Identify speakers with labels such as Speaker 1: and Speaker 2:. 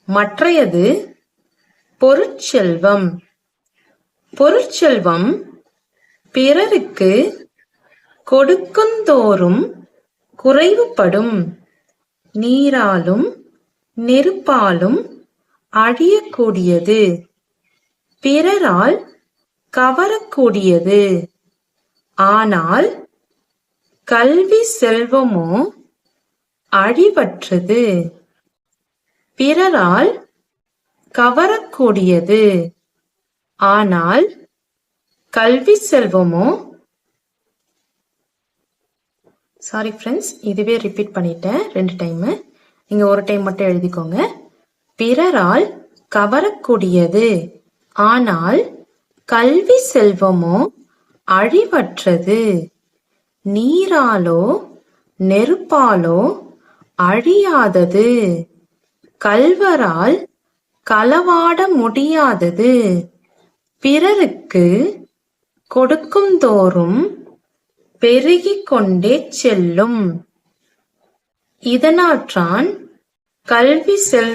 Speaker 1: மற்றையது பொருட்செல்வம். பொருட்செல்வம் பிறருக்கு கொடுக்குந்தோறும் குறைவுபடும். நீராலும் நெருப்பாலும் அழியக்கூடியது. பிறரால் கவரக்கூடியது. ஆனால் கல்வி செல்வமோ அழிவற்றது. பிறரால் கவரக்கூடியது. ஆனால் கல்வி செல்வமோ சாரி ஃப்ரெண்ட்ஸ், இதுவே ரிப்பீட் பண்ணிட்டேன் 2 டைம். நீங்க ஒரு டைம் மட்டும் எழுதிக்கோங்க. பிறரால் கவரக்கூடியது. ஆனால் கல்வி செல்வமோ அழிவற்றது. நீராலோ நெருப்பாலோ அழியாதது. கள்வரால் களவாட முடியாதது. பிறருக்கு கொடுக்குந்தோறும் பெருகிக் கொண்டே செல்லும். இதனாற்றான் கல்வி செல்வ